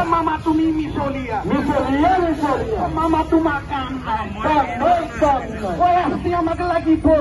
Mama tumi misolia, mama tu makan. Siya lagi po.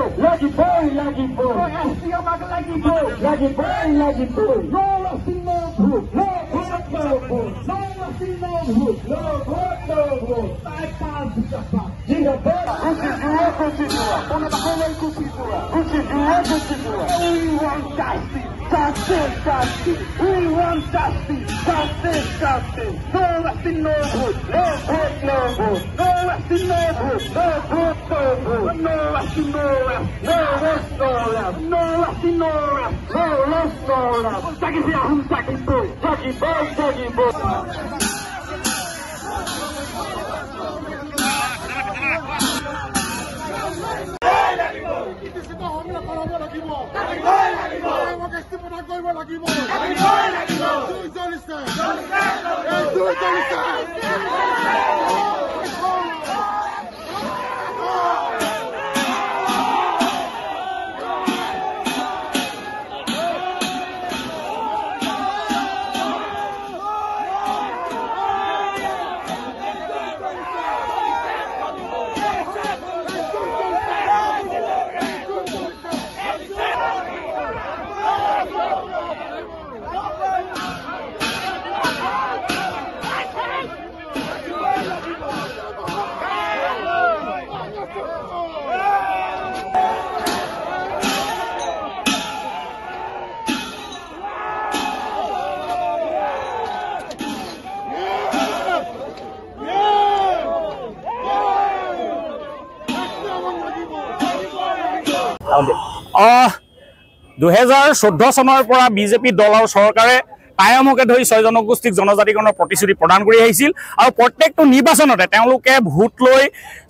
চনৰ পৰা BJP দল আৰু চৰকাৰে কায়মকে ধৰি 6 জনগোষ্ঠীক জনজাতিকৰণৰ প্ৰতিশ্ৰুতি প্ৰদান কৰি আহিছিল আৰু প্ৰত্যেকটো নিৰ্বাচনতে তেওঁলোকে ভোট লৈ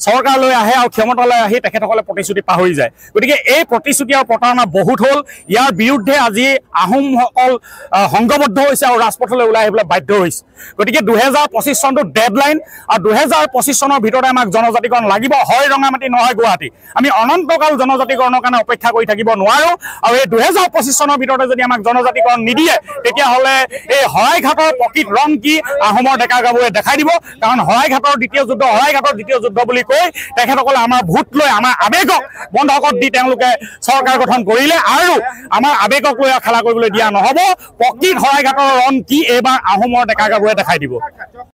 চৰকাৰলৈ আহে আৰু ক্ষমতালৈ আহি তেখেতসকলে প্ৰতিশ্ৰুতি পাহৰি যায়। গতিকে এই প্ৰতিশ্ৰুতি আৰু প্ৰতাৰণা বহুত হ'ল। ইয়াৰ বিৰুদ্ধে আজি আহোমসকল সংঘবদ্ধ হৈছে আৰু ৰাজপথলৈ ওলাই আহিবলৈ বাধ্য হৈছে। গতিকে 2025 চনটো ডেডলাইন আৰু 2025 চনৰ ভিতৰতে আমাক জনজাতিকৰণ লাগিব, হয় ৰঙামাটি নহয় গুৱাহাটী। আমি অনন্তকাল জনজাতিকৰণৰ কাৰণে অপেক্ষা কৰি থাকিব নোৱাৰো আৰু এই 2025 চনৰ ভিতৰতে যদি আমাক জনজাতিকৰণ নিদিয়ে তেতিয়াহ'লে এই শৰাইঘাটৰ প্ৰকৃত ৰং কি আহোমৰ ডেকা গাভৰুৱে দেখাই দিব। কাৰণ শৰাইঘাটৰ দ্বিতীয় যুদ্ধ বুলি কৈ তেখেতসকলে আমাৰ ভোট লৈ আমাৰ আৱেগক বন্ধকত দি তেওঁলোকে চৰকাৰ গঠন কৰিলে আৰু আমাৰ আৱেগক লৈ খেলা কৰিবলৈ দিয়া নহ'ব। প্ৰকৃত শৰাইঘাটৰ ৰং কি এইবাৰ আহোমৰ ডেকা গাভৰুৱে দেখাই দিব।